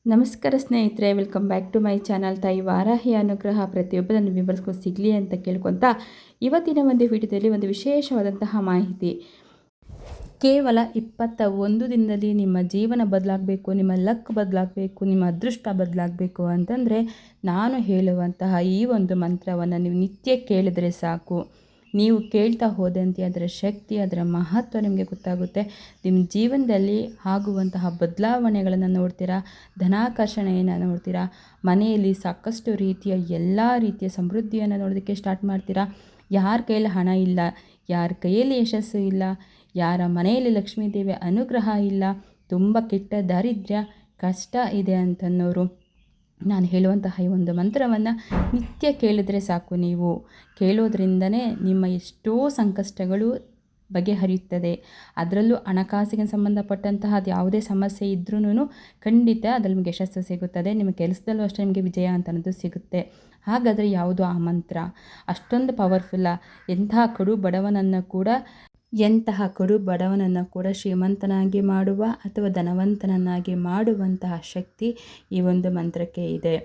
ನಮಸ್ಕಾರ ಸ್ನೇಹಿತರೆ, welcome back to my channel. ತಾಯಿ ವಾರಾಹಿ ಅನುಗ್ರಹ ಪ್ರತಿಯೊಬ್ಬರನ್ನು ವಿವರಿಸ್ಕೊಂಡು ಸಿಗಲಿ ಅಂತ ಕೇಳ್ಕೊತಾ ಇವತ್ತಿನ ಒಂದು ವಿಡಿಯೋದಲ್ಲಿ ಒಂದು ವಿಶೇಷವಾದಂತಹ ಮಾಹಿತಿ. ಕೇವಲ 21 ದಿನದಲ್ಲಿ ನಿಮ್ಮ ಜೀವನ ಬದಲಾಗಬೇಕು, ನಿಮ್ಮ ಲಕ್ ಬದಲಾಗಬೇಕು, ನಿಮ್ಮ ಅದೃಷ್ಟ ಬದಲಾಗಬೇಕು ಅಂತಂದರೆ ನಾನು ಹೇಳುವಂತಹ ಈ ಒಂದು ಮಂತ್ರವನ್ನು ನೀವು ನಿತ್ಯ ಕೇಳಿದರೆ ಸಾಕು. ನೀವು ಕೇಳ್ತಾ ಹೋದಂತೆ ಅದರ ಶಕ್ತಿ, ಅದರ ಮಹತ್ವ ನಿಮಗೆ ಗೊತ್ತಾಗುತ್ತೆ. ನಿಮ್ಮ ಜೀವನದಲ್ಲಿ ಆಗುವಂತಹ ಬದಲಾವಣೆಗಳನ್ನು ನೋಡ್ತೀರಾ, ಧನಾಕರ್ಷಣೆಯನ್ನು ನೋಡ್ತೀರಾ, ಮನೆಯಲ್ಲಿ ಸಾಕಷ್ಟು ರೀತಿಯ ಎಲ್ಲ ರೀತಿಯ ಸಮೃದ್ಧಿಯನ್ನು ನೋಡೋದಕ್ಕೆ ಸ್ಟಾರ್ಟ್ ಮಾಡ್ತೀರಾ. ಯಾರ ಕೈಯಲ್ಲಿ ಹಣ ಇಲ್ಲ, ಯಾರ ಕೈಯಲ್ಲಿ ಯಶಸ್ಸು ಇಲ್ಲ, ಯಾರ ಮನೆಯಲ್ಲಿ ಲಕ್ಷ್ಮೀದೇವಿ ಅನುಗ್ರಹ ಇಲ್ಲ, ತುಂಬ ಕೆಟ್ಟ ದಾರಿದ್ರ್ಯ ಕಷ್ಟ ಇದೆ ಅಂತನ್ನೋರು ನಾನು ಹೇಳುವಂತಹ ಈ ಒಂದು ಮಂತ್ರವನ್ನು ನಿತ್ಯ ಕೇಳಿದರೆ ಸಾಕು. ನೀವು ಕೇಳೋದ್ರಿಂದನೇ ನಿಮ್ಮ ಎಷ್ಟೋ ಸಂಕಷ್ಟಗಳು ಬಗೆಹರಿಯುತ್ತದೆ. ಅದರಲ್ಲೂ ಹಣಕಾಸಿಗೆ ಸಂಬಂಧಪಟ್ಟಂತಹ ಅದು ಯಾವುದೇ ಸಮಸ್ಯೆ ಇದ್ರೂ ಖಂಡಿತ ಅದರಲ್ಲಿ ನಿಮಗೆ ಯಶಸ್ಸು ಸಿಗುತ್ತದೆ. ನಿಮ್ಮ ಕೆಲಸದಲ್ಲೂ ಅಷ್ಟೇ ನಿಮಗೆ ವಿಜಯ ಅಂತ ಅನ್ನೋದು ಸಿಗುತ್ತೆ. ಹಾಗಾದರೆ ಯಾವುದು ಆ ಮಂತ್ರ? ಅಷ್ಟೊಂದು ಪವರ್ಫುಲ್ಲ. ಎಂತಹ ಕಡು ಬಡವನನ್ನು ಕೂಡ ಶ್ರೀಮಂತನಾಗಿ ಮಾಡುವ ಅಥವಾ ಧನವಂತನನ್ನಾಗಿ ಮಾಡುವಂತಹ ಶಕ್ತಿ ಈ ಒಂದು ಮಂತ್ರಕ್ಕೆ ಇದೆ.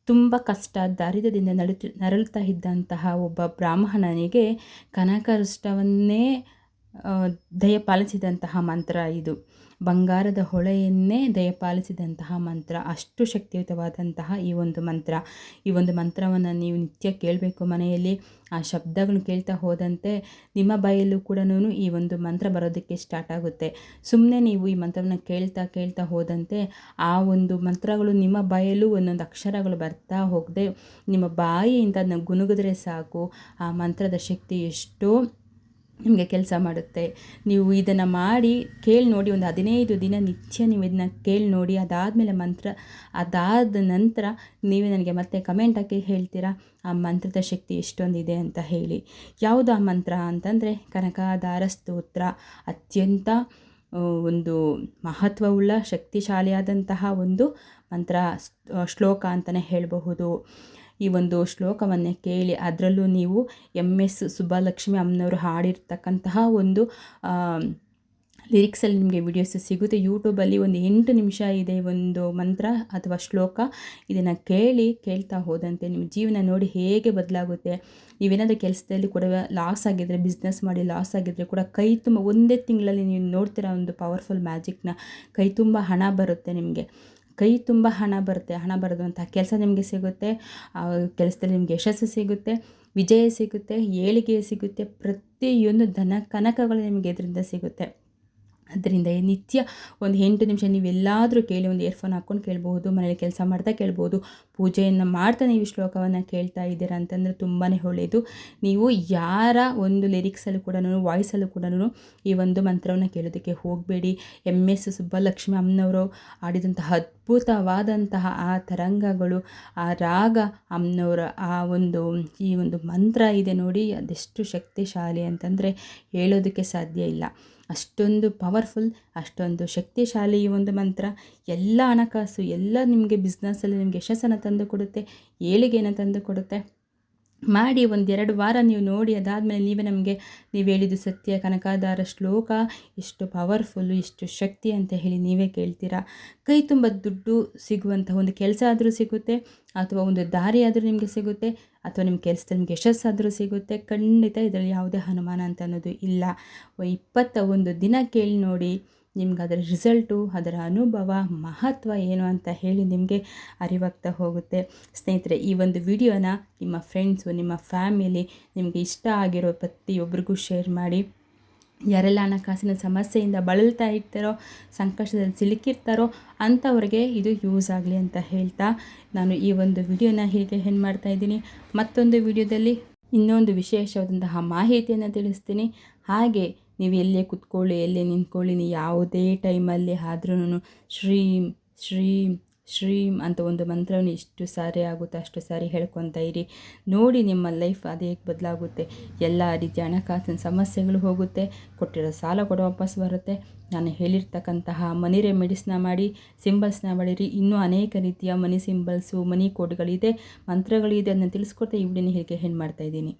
ತುಂಬ ಕಷ್ಟ ದಾರಿದ್ರ್ಯದಿಂದ ನರಳುತ್ತಾ ಇದ್ದಂತಹ ಒಬ್ಬ ಬ್ರಾಹ್ಮಣನಿಗೆ ಕನಕವೃಷ್ಟವನ್ನೇ ದಯಪಾಲಿಸಿದಂತಹ ಮಂತ್ರ ಇದು. ಬಂಗಾರದ ಹೊಳೆಯನ್ನೇ ದಯಪಾಲಿಸಿದಂತಹ ಮಂತ್ರ. ಅಷ್ಟು ಶಕ್ತಿಯುತವಾದಂತಹ ಈ ಒಂದು ಮಂತ್ರ. ಈ ಒಂದು ಮಂತ್ರವನ್ನು ನೀವು ನಿತ್ಯ ಕೇಳಬೇಕು ಮನೆಯಲ್ಲಿ. ಆ ಶಬ್ದಗಳು ಕೇಳ್ತಾ ಹೋದಂತೆ ನಿಮ್ಮ ಬಾಯಲ್ಲೂ ಕೂಡ ಈ ಒಂದು ಮಂತ್ರ ಬರೋದಕ್ಕೆ ಸ್ಟಾರ್ಟ್ ಆಗುತ್ತೆ. ಸುಮ್ಮನೆ ನೀವು ಈ ಮಂತ್ರವನ್ನು ಕೇಳ್ತಾ ಹೋದಂತೆ ಆ ಒಂದು ಮಂತ್ರಗಳು ನಿಮ್ಮ ಬಾಯಲ್ಲೂ ಒಂದೊಂದು ಅಕ್ಷರಗಳು ಬರ್ತಾ ಹೋಗದೆ ನಿಮ್ಮ ಬಾಯಿಯಿಂದ ಅದನ್ನು ಗುನುಗಿದ್ರೆ ಸಾಕು. ಆ ಮಂತ್ರದ ಶಕ್ತಿ ಎಷ್ಟೋ ನಿಮಗೆ ಕೆಲಸ ಮಾಡುತ್ತೆ. ನೀವು ಇದನ್ನು ಮಾಡಿ ಕೇಳಿ ನೋಡಿ. ಒಂದು 15 ದಿನ ನಿತ್ಯ ನೀವು ಇದನ್ನ ಕೇಳಿ ನೋಡಿ. ಅದಾದ ನಂತರ ನೀವೇ ನನಗೆ ಮತ್ತೆ ಕಮೆಂಟ್ ಹಾಕಿ ಹೇಳ್ತೀರಾ ಆ ಮಂತ್ರದ ಶಕ್ತಿ ಎಷ್ಟೊಂದಿದೆ ಅಂತ ಹೇಳಿ. ಯಾವುದು ಆ ಮಂತ್ರ ಅಂತಂದರೆ ಕನಕದಾರ ಸ್ತೋತ್ರ. ಅತ್ಯಂತ ಒಂದು ಮಹತ್ವವುಳ್ಳ ಶಕ್ತಿಶಾಲಿಯಾದಂತಹ ಒಂದು ಮಂತ್ರ, ಶ್ಲೋಕ ಅಂತಲೇ ಹೇಳಬಹುದು. ಈ ಒಂದು ಶ್ಲೋಕವನ್ನು ಕೇಳಿ ಅದರಲ್ಲೂ ನೀವು MS ಸುಬ್ಬಲಕ್ಷ್ಮಿ ಅಮ್ಮನವರು ಹಾಡಿರ್ತಕ್ಕಂತಹ ಒಂದು ಲಿರಿಕ್ಸಲ್ಲಿ ನಿಮಗೆ ವಿಡಿಯೋಸ್ ಸಿಗುತ್ತೆ. ಯೂಟ್ಯೂಬಲ್ಲಿ ಒಂದು 8 ನಿಮಿಷ ಇದೆ ಒಂದು ಮಂತ್ರ ಅಥವಾ ಶ್ಲೋಕ. ಇದನ್ನು ಕೇಳ್ತಾ ಹೋದಂತೆ ನಿಮ್ಮ ಜೀವನ ನೋಡಿ ಹೇಗೆ ಬದಲಾಗುತ್ತೆ. ನೀವೇನಾದರೂ ಕೆಲಸದಲ್ಲಿ ಕೂಡ ಲಾಸ್ ಆಗಿದ್ದರೆ, ಬಿಸ್ನೆಸ್ ಮಾಡಿ ಲಾಸ್ ಆಗಿದ್ದರೆ ಕೂಡ ಕೈ ತುಂಬ ಒಂದೇ ತಿಂಗಳಲ್ಲಿ ನೀವು ನೋಡ್ತೀರಾ ಒಂದು ಪವರ್ಫುಲ್ ಮ್ಯಾಜಿಕ್ನ. ಕೈ ತುಂಬ ಹಣ ಬರುತ್ತೆ ನಿಮಗೆ. ಕೈ ತುಂಬ ಹಣ ಬರುವಂತಹ ಕೆಲಸ ನಿಮಗೆ ಸಿಗುತ್ತೆ. ಕೆಲಸದಲ್ಲಿ ನಿಮಗೆ ಯಶಸ್ಸು ಸಿಗುತ್ತೆ, ವಿಜಯ ಸಿಗುತ್ತೆ, ಏಳಿಗೆ ಸಿಗುತ್ತೆ. ಪ್ರತಿಯೊಂದು ಕನಕಗಳು ನಿಮಗೆ ಇದರಿಂದ ಸಿಗುತ್ತೆ. ಅದರಿಂದ ನಿತ್ಯ ಒಂದು 8 ನಿಮಿಷ ನೀವೆಲ್ಲಾದರೂ ಕೇಳಿ, ಒಂದು ಇಯರ್ಫೋನ್ ಹಾಕ್ಕೊಂಡು ಕೇಳ್ಬೋದು, ಮನೇಲಿ ಕೆಲಸ ಮಾಡ್ತಾ ಕೇಳ್ಬೋದು, ಪೂಜೆಯನ್ನು ಮಾಡ್ತಾ ನೀವು ಶ್ಲೋಕವನ್ನು ಕೇಳ್ತಾ ಇದ್ದೀರಾ ಅಂತಂದರೆ ತುಂಬಾ ಒಳ್ಳೆಯದು. ನೀವು ಯಾರ ಒಂದು ಲಿರಿಕ್ಸಲ್ಲೂ ಕೂಡ ವಾಯ್ಸಲ್ಲೂ ಕೂಡ ಈ ಒಂದು ಮಂತ್ರವನ್ನು ಕೇಳೋದಕ್ಕೆ ಹೋಗಬೇಡಿ. MS ಸುಬ್ಬಲಕ್ಷ್ಮಿ ಅಮ್ಮನವರು ಆಡಿದಂತಹ ಅದ್ಭುತವಾದಂತಹ ಆ ತರಂಗಗಳು, ಆ ರಾಗ, ಅಮ್ಮನವರ ಈ ಒಂದು ಮಂತ್ರ ಇದೆ ನೋಡಿ, ಅದೆಷ್ಟು ಶಕ್ತಿಶಾಲಿ ಅಂತಂದರೆ ಹೇಳೋದಕ್ಕೆ ಸಾಧ್ಯ ಇಲ್ಲ. ಅಷ್ಟೊಂದು ಪವರ್ಫುಲ್, ಅಷ್ಟೊಂದು ಶಕ್ತಿಶಾಲಿ ಈ ಒಂದು ಮಂತ್ರ. ಎಲ್ಲ ಹಣಕಾಸು, ಎಲ್ಲ ನಿಮಗೆ ಬಿಸ್ನೆಸ್ಸಲ್ಲಿ ನಿಮಗೆ ಯಶಸ್ಸನ್ನು ತಂದು ಕೊಡುತ್ತೆ, ಏಳಿಗೆಯನ್ನು ತಂದು ಕೊಡುತ್ತೆ. ಮಾಡಿ 1-2 ವಾರ ನೀವು ನೋಡಿ. ಅದಾದಮೇಲೆ ನೀವು ಹೇಳಿದ್ದು ಸತ್ಯ, ಕನಕದಾರ ಶ್ಲೋಕ ಎಷ್ಟು ಪವರ್ಫುಲ್ಲು, ಎಷ್ಟು ಶಕ್ತಿ ಅಂತ ಹೇಳಿ ನೀವೇ ಕೇಳ್ತೀರಾ. ಕೈ ತುಂಬ ದುಡ್ಡು ಸಿಗುವಂತಹ ಒಂದು ಕೆಲಸ ಆದರೂ ಸಿಗುತ್ತೆ, ಅಥವಾ ಒಂದು ದಾರಿ ಆದರೂ ನಿಮಗೆ ಸಿಗುತ್ತೆ, ಅಥವಾ ನಿಮ್ಮ ಕೆಲಸದಲ್ಲಿ ನಿಮಗೆ ಯಶಸ್ಸಾದರೂ ಸಿಗುತ್ತೆ. ಖಂಡಿತ ಇದರಲ್ಲಿ ಯಾವುದೇ ಅನುಮಾನ ಅಂತ ಅನ್ನೋದು ಇಲ್ಲ. 21 ದಿನ ಕೇಳಿ ನೋಡಿ. ನಿಮ್ಗೆ ಅದರ ರಿಸಲ್ಟು, ಅದರ ಅನುಭವ, ಮಹತ್ವ ಏನು ಅಂತ ಹೇಳಿ ನಿಮಗೆ ಅರಿವಾಗ್ತಾ ಹೋಗುತ್ತೆ. ಸ್ನೇಹಿತರೆ, ಈ ಒಂದು ವಿಡಿಯೋನ ನಿಮ್ಮ ಫ್ರೆಂಡ್ಸು, ನಿಮ್ಮ ಫ್ಯಾಮಿಲಿ, ನಿಮಗೆ ಇಷ್ಟ ಆಗಿರೋ ಪ್ರತಿಯೊಬ್ಬರಿಗೂ ಶೇರ್ ಮಾಡಿ. ಯಾರೆಲ್ಲ ಹಣಕಾಸಿನ ಸಮಸ್ಯೆಯಿಂದ ಬಳಲ್ತಾ ಇರ್ತಾರೋ, ಸಂಕಷ್ಟದಲ್ಲಿ ಸಿಲುಕಿರ್ತಾರೋ ಅಂಥವ್ರಿಗೆ ಇದು ಯೂಸ್ ಆಗಲಿ ಅಂತ ಹೇಳ್ತಾ ನಾನು ಈ ಒಂದು ವಿಡಿಯೋನ ಹೀಗೆ ಏನು ಮಾಡ್ತಾಯಿದ್ದೀನಿ. ಮತ್ತೊಂದು ವಿಡಿಯೋದಲ್ಲಿ ಇನ್ನೊಂದು ವಿಶೇಷವಾದಂತಹ ಮಾಹಿತಿಯನ್ನು ತಿಳಿಸ್ತೀನಿ. ಹಾಗೆ ನೀವು ಎಲ್ಲೇ ಕೂತ್ಕೊಳ್ಳಿ, ಎಲ್ಲೇ ನಿಂತ್ಕೊಳ್ಳಿ, ನೀವು ಯಾವುದೇ ಟೈಮಲ್ಲಿ ಆದ್ರೂ ಶ್ರೀಂ ಶ್ರೀಂ ಶ್ರೀಂ ಅಂತ ಒಂದು ಮಂತ್ರವನ್ನು ಎಷ್ಟು ಸಾರಿ ಆಗುತ್ತೋ ಅಷ್ಟು ಸಾರಿ ಹೇಳ್ಕೊತಾ ಇರಿ. ನೋಡಿ ನಿಮ್ಮ ಲೈಫ್ ಅದೇ ಬದಲಾಗುತ್ತೆ. ಎಲ್ಲ ರೀತಿಯ ಹಣಕಾಸಿನ ಸಮಸ್ಯೆಗಳು ಹೋಗುತ್ತೆ, ಕೊಟ್ಟಿರೋ ಸಾಲ ಕೂಡ ವಾಪಸ್ ಬರುತ್ತೆ. ನಾನು ಹೇಳಿರ್ತಕ್ಕಂತಹ ಮನಿ ರೆಮಿಡೀಸ್ನ ಮಾಡಿ, ಸಿಂಬಲ್ಸ್ನ ಮಾಡಿರಿ. ಇನ್ನೂ ಅನೇಕ ರೀತಿಯ ಮನಿ ಸಿಂಬಲ್ಸು, ಮನಿ ಕೋಡ್ಗಳಿದೆ, ಮಂತ್ರಗಳಿದೆ, ಅದನ್ನು ತಿಳಿಸ್ಕೊಡ್ತಾ ಈ ವಿಡಿಯೋನ ಹೀಗೆ ಮಾಡ್ತಾಯಿದ್ದೀನಿ.